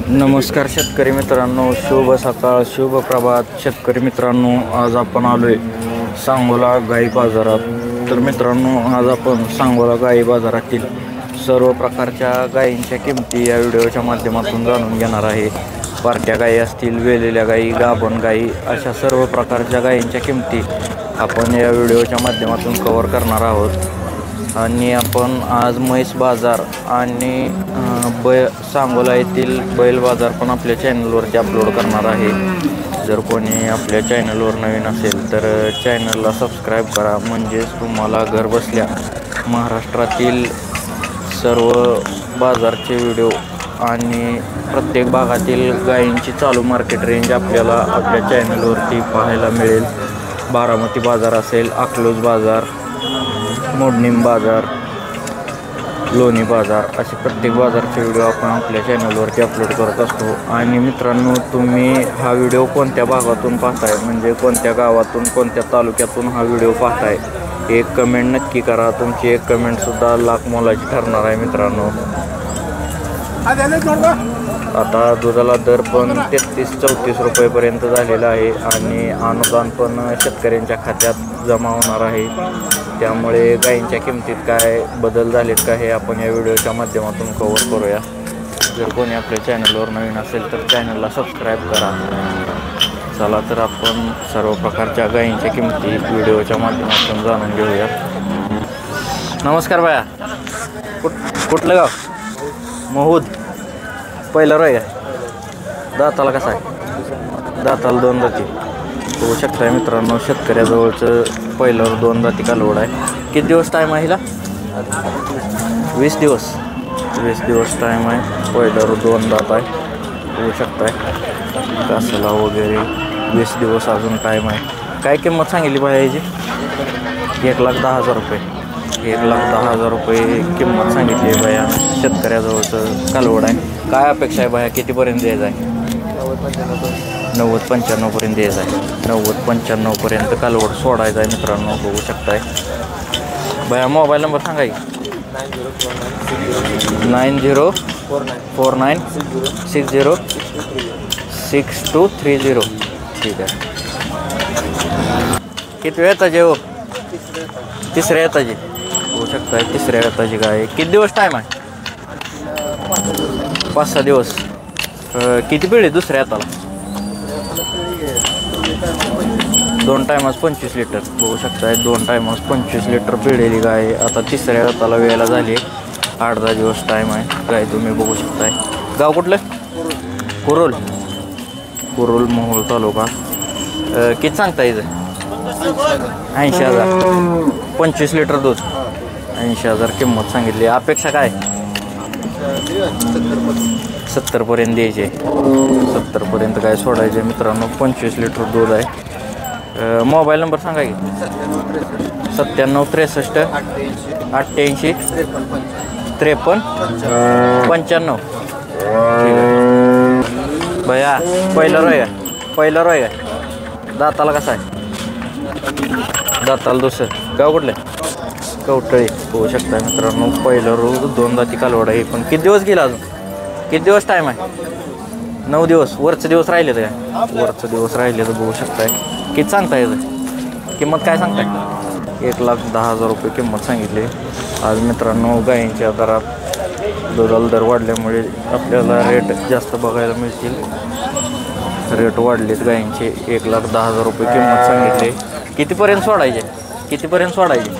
नमस्कार शेतकरी मित्रांनो, शुभ सकाळ, शुभ प्रभात शेतकरी मित्रांनो. आज आपण आलोय सांगोला गाई बाजारात. तर मित्रांनो, आज आपण सांगोला गाई बाजारातील सर्व प्रकारच्या गायींच्या किमती या व्हिडिओच्या माध्यमातून जाणून घेणार आहे. पार्ट्या गायी असतील, वेलेल्या गायी, गाभण गायी, अशा सर्व प्रकारच्या गायींच्या किमती आपण या व्हिडिओच्या माध्यमातून कव्हर करणार आहोत. आणि आपण आज म्हैस बाजार आणि सांगोला येथील बैल बाजार पण आपल्या चॅनलवरती अपलोड करणार आहे. जर कोणी आपल्या चॅनलवर नवीन असेल तर चॅनलला सबस्क्राईब करा, म्हणजेच तुम्हाला घरबसल्या महाराष्ट्रातील सर्व बाजारचे व्हिडिओ आणि प्रत्येक भागातील गायींची चालू मार्केट रेंज आपल्याला आपल्या चॅनलवरती पाहायला मिळेल. बारामती बाजार असेल, अकलूज बाजार, मोडणीम बाजार, लोणी बाजार, असे प्रत्येक बाजारचे व्हिडिओ आपण आपल्या चॅनलवरती अपलोड करत असतो. आणि मित्रांनो, तुम्ही हा व्हिडिओ कोणत्या भागातून पाहताय, म्हणजे कोणत्या गावातून, कोणत्या तालुक्यातून हा व्हिडिओ पाहताय, एक कमेंट नक्की करा. तुमची एक कमेंटसुद्धा लाख मोलाची ठरणार आहे मित्रांनो. आता दुधाला दर पण 33-34 रुपयेपर्यंत झालेला आहे आणि अनुदान पण शेतकऱ्यांच्या खात्यात जमा होणार आहे. त्यामुळे गायींच्या किमतीत काय बदल झालेत का हे आपण या व्हिडिओच्या माध्यमातून कव्हर करूया. जर कोणी आपल्या चॅनलवर नवीन असेल तर चॅनलला सबस्क्राईब करा. चला तर आपण सर्व प्रकारच्या गायींच्या किमती व्हिडिओच्या माध्यमातून जाणून घेऊया. नमस्कार बाया, कुठलं गाव? महूद. पहिलं रोय आहे. दाताला कसा आहे? दाताला 2 दाती. बघू शकताय मित्रांनो, शेतकऱ्याजवळचं पहिल्यावर 2 दाती कालवड आहे. किती दिवस टाईम आहे हिला? 20 दिवस. 20 दिवस टाईम आहे. पहिल्यावर 2 दात आहे. बघू शकताय कासाला वगैरे 20 दिवस अजून टाईम आहे. काय किंमत सांगितली बाया याची? 1,10,000 रुपये. 1,10,000 रुपये किंमत सांगितली आहे बाया. शेतकऱ्याजवळचं कालवड आहे. काय अपेक्षा आहे बाया, कितीपर्यंत द्यायचं आहे? 90-95 पर्यंत द्यायचं आहे. 90-95 पर्यंत कालवड सोडायचं आहे मित्रांनो. बघू शकताय बाया. मोबाईल नंबर सांगा की. 9049606230. ठीक आहे. किती वेळ येताची हो? तिसऱ्या येताची. बघू शकताय तिसऱ्या येताची गाय. किती दिवस टाईम आहे? 5-6 दिवस. किती पिढी दुसऱ्या हाताला? 2 टायमास 25 लिटर. बघू शकताय 2 टायमास 25 लिटर पिळलेली गाय. आता तिसऱ्या हाताला वेळेला झाली. 8-10 दिवस टाईम आहे. गाय तुम्ही बघू शकताय. गाव कुठलं? कुरुल. कुरुल मोहोळ तालुका. किती सांगता इथं? 80,000. 25 लिटर दूध. 80,000 किंमत सांगितली. अपेक्षा काय? 70 पर्यंत द्यायचे. 70 पर्यंत काय सोडायचे मित्रांनो. 25 लिटर दूध आहे. मोबाईल नंबर सांगा की. 97 63 88 53 95. ठीक आहे भैया. पहिला रोय आहे. पहिला रोय आहे. दाताला कसा आहे? दाताला दुसरं. गाव कुठलं? कवटळी. होऊ शकता मित्रांनो. पहिलं रोज 2 दाती कालवड आहे. पण किती दिवस गेला अजून? किती दिवस टाईम आहे? 9 दिवस. वरचे दिवस राहिले तर काय? वरचे दिवस राहिले तर बघू शकताय. किती सांगताय याचं? किंमत काय सांगताय? 1,10,000 रुपये किंमत सांगितली. आज मित्रांनो गायींच्या दरात दुधाला दर वाढल्यामुळे आपल्याला रेट जास्त बघायला मिळतील. रेट वाढलेत गायींचे. 1,10,000 रुपये किंमत सांगितली. कितीपर्यंत सोडायचे? कितीपर्यंत सोडायचे?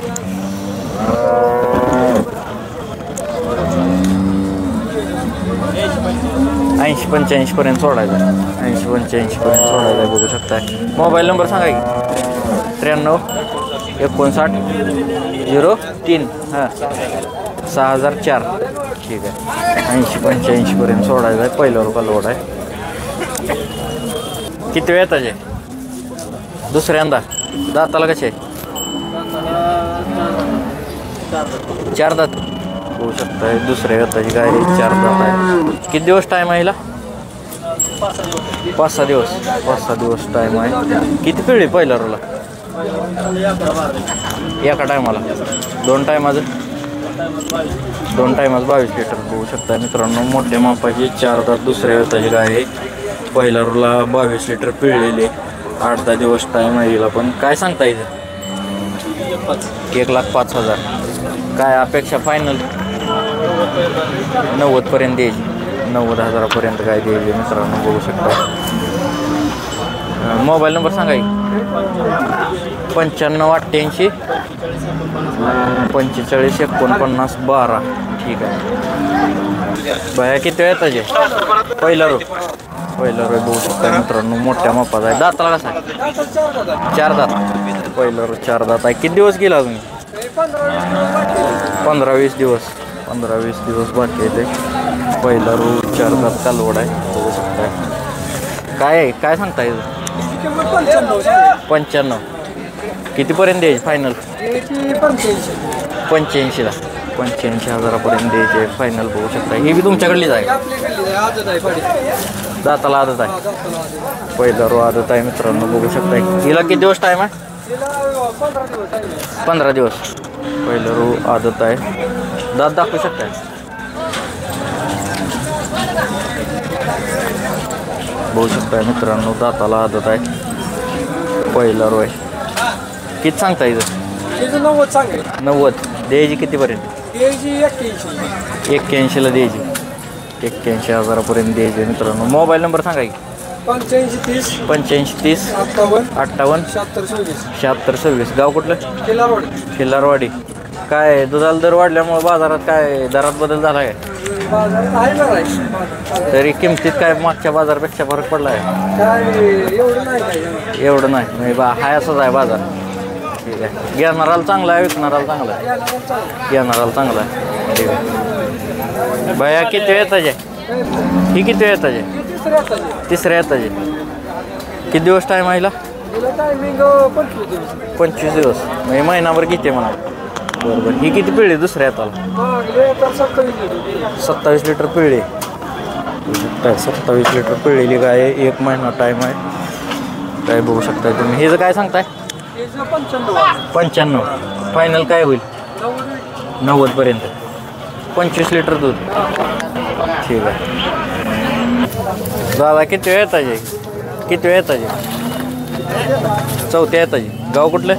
80-85 पर्यंत सोडायचं. 80-85 पर्यंत सोडायचं. बघू शकताय. मोबाईल नंबर सांगा की. 93 59 03 6004. ठीक आहे. 80-85 पर्यंत सोडायचं आहे. पहिल्यावर कालवड आहे. किती वेळ येताचे? दुसऱ्यांदा. दाताला कसे? 4 दात. होऊ शकताय. दुसऱ्या येताची गाय 4 दात आहे. किती दिवस टाईम आहे हिला? 5-6 दिवस. 5-6 दिवस टाईम आहे. किती पिढी पहिल्या रोला? एका टायमाला 2 टायमाचं 2 टायमात 22 लिटर बघू शकता मित्रांनो. मोठ्या मापाची 4 दात दुसऱ्या वेताची गाय आहे. पहिल्या रूला 22 लिटर पिळलेले. 8-10 दिवस टाईम आहे हिला. पण काय सांगता येईल? 1,05,000. काय अपेक्षा फायनल? 90 पर्यंत द्यायची. 90,000 काय द्यायची मित्रांनो बघू शकता. मोबाईल नंबर सांगा की. 9588 45 49 12. ठीक आहे. बाया किती वेळ येताचे? पहिला रो बघू शकता मित्रांनो. मोठ्या मापाचा आहे. दाताला कसा आहे? 4 दात. पहिला रो 4 दात आहे. किती दिवस गेला तुम्ही? 15-20 दिवस. 15-20 दिवस बाकी आहे ते. पहिला रो 4 दात कालवड आहे बघू शकता. काय सांगता येईल? 95. कितीपर्यंत द्यायची फायनल? 85ला. 85,000 द्यायचे फायनल बघू शकता. ही बी तुमच्याकडलीच आहे? दाताला आदत आहे. पहिला रो आदत आहे मित्रांनो बघू शकता. हिला किती दिवस टाईम आहे? 15 दिवस. पहिला रो आदत आहे. दात दाखवू शकताय? बघू शकताय मित्रांनो. दाताला आदत आहे. पहिला रो आहे. किती सांगता इथं? 90. द्यायची कितीपर्यंत? 81ला द्यायची. 81,000 द्यायची मित्रांनो. मोबाईल नंबर सांगा की. 8530 8530 58 76 26. गाव कुठलं? खिल्लारवाडी. काय दुधाला दर वाढल्यामुळे बाजारात काय दरात बदल झाला आहे? तरी किमतीत काय मागच्या बाजारापेक्षा फरक पडला आहे? एवढं नाही बा. हाय असंच आहे बाजार. ठीक आहे. घेणाराला चांगला आहे, विकणाराला चांगला आहे? घेणाराला चांगला आहे. ठीक आहे. बाया किती येताचे? ही किती येताचे? तिसऱ्या येताचे. किती दिवस टाईम आहे? 25 दिवस. म्हणजे महिनाभर घेते म्हणा. बरोबर. ही किती पिळली दुसऱ्या येताला? 27 लिटर पिळली. 27 लिटर पिळलेली गाय आहे. 1 महिना टाईम आहे. काय बघू शकताय तुम्ही. हिचं काय सांगताय? 95. फायनल काय होईल? 90 25 लिटर दूध. ठीक आहे. दादा किती वेळ येताचे? किती वेळ येताचे? चौथ्या येताचे. गाव कुठलं?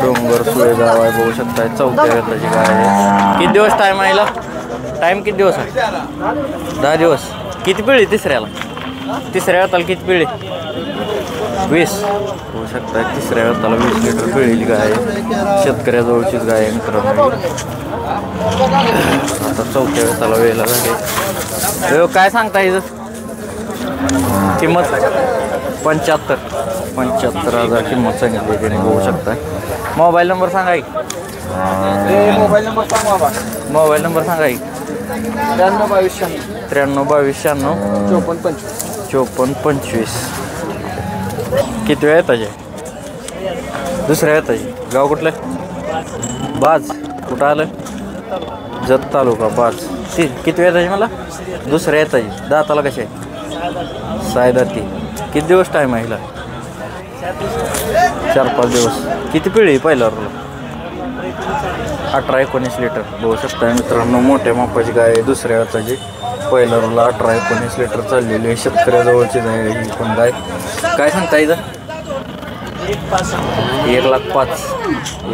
डोंगर सुळे गाव आहे बघू शकताय. चौथ्या येताची गाय आहे. किती दिवस टाईम आहे? टाईम किती दिवस आहे? 10 दिवस. किती पिळी तिसऱ्याला? तिसऱ्या वेताला किती पिळी? 20. होऊ शकता. तिसऱ्या वेताला 20 लिटर पिळलेली गाय आहे. शेतकऱ्याजवळचीच गाय आहे मित्रांनो. आता चौथ्या वेताला वेळेला झाले. काय सांगता येईल किंमत? 75,000 किंमत सांगितली त्याने बघू शकता. मोबाईल नंबर सांगा की. मोबाईल नंबर सांग बाबा. मोबाईल नंबर सांगा की. 93 92 96 54 25. किती वेळ येताचे? दुसऱ्या येताचे. गाव कुठलं? बाज. कुठं आलं? जत तालुका बाज. किती वेळ येताचे मला? दुसऱ्या येताचे. दाताला कसे? 6 दाती. किती दिवस टाईम आहे हिला? 4-5 दिवस. किती पिढी पहिल्या रोला? 18-19 लिटर बघू शकता मित्रांनो. मोठ्या मापाची गाय आहे दुसऱ्या वेताची. पहिल्या रोला 18-19 लिटर चाललेली आहे. शेतकऱ्याजवळचीच आहे ही पण गाय. काय सांगता इथं?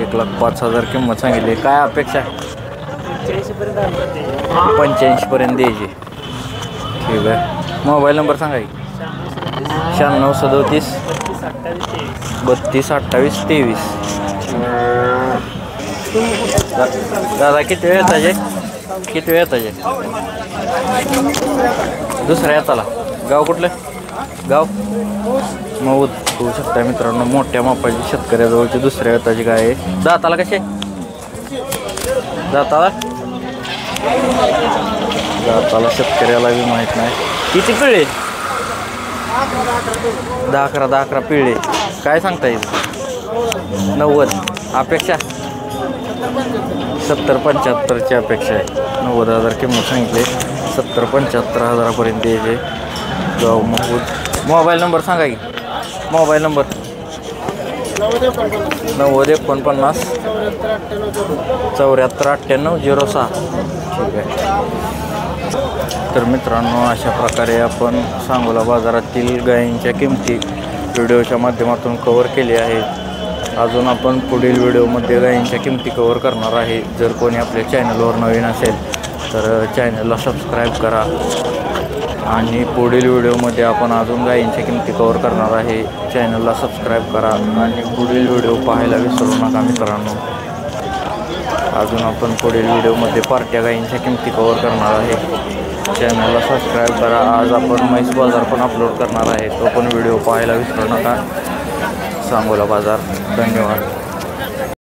1,05,000 किंमत सांगितली. काय अपेक्षा? 85 द्यायची. ठीक आहे. मोबाईल नंबर सांगा की. 96 37 32 28 23. दादा किती वेळ येताचे? किती वेळ येताचे? दुसऱ्या येताला. गाव कुठलं? गाव मऊद. होऊ शकता मित्रांनो. मोठ्या मापाची शेतकऱ्याजवळची दुसऱ्या येताची गाय आहे. दाताला कसे? दाताला शेतकऱ्याला बी माहीत नाही. किती पिळे? 10-11 पिळे. काय सांगता येईल? 90. अपेक्षा 70-75ची अपेक्षा आहे. 90,000 किंमत सांगितली. 70-75,000 द्यायचे. गाव महूद. मोबाईल नंबर सांगा की. Mobile number 90 49 74 98 06. ठीक आहे. तर मित्रांनो, अशा प्रकारे आपण सांगोला बाजारातील गायींच्या किमती व्हिडिओच्या माध्यमातून कव्हर केली आहेत. अजून आपण पुढील व्हिडिओमध्ये गायींच्या किमती कव्हर करणार आहे. जर कोणी आपल्या चॅनलवर नवीन असेल तर चॅनलला सबस्क्राईब करा. आणि पुढील व्हिडिओमध्ये आपण अजून गायींच्या किमती कव्हर करणार आहे. चॅनलला सबस्क्राईब करा आणि पुढील व्हिडिओ पाहायला विसरू नका मित्रांनो. अजून आपण पुढील व्हिडिओमध्ये पार्ट्या गायींच्या किमती कव्हर करणार आहे. चॅनलला सबस्क्राईब करा. आज आपण म्हैस बाजार पण अपलोड करणार आहे. तो पण व्हिडिओ पाहायला विसरू नका. सांगोला बाजार. धन्यवाद.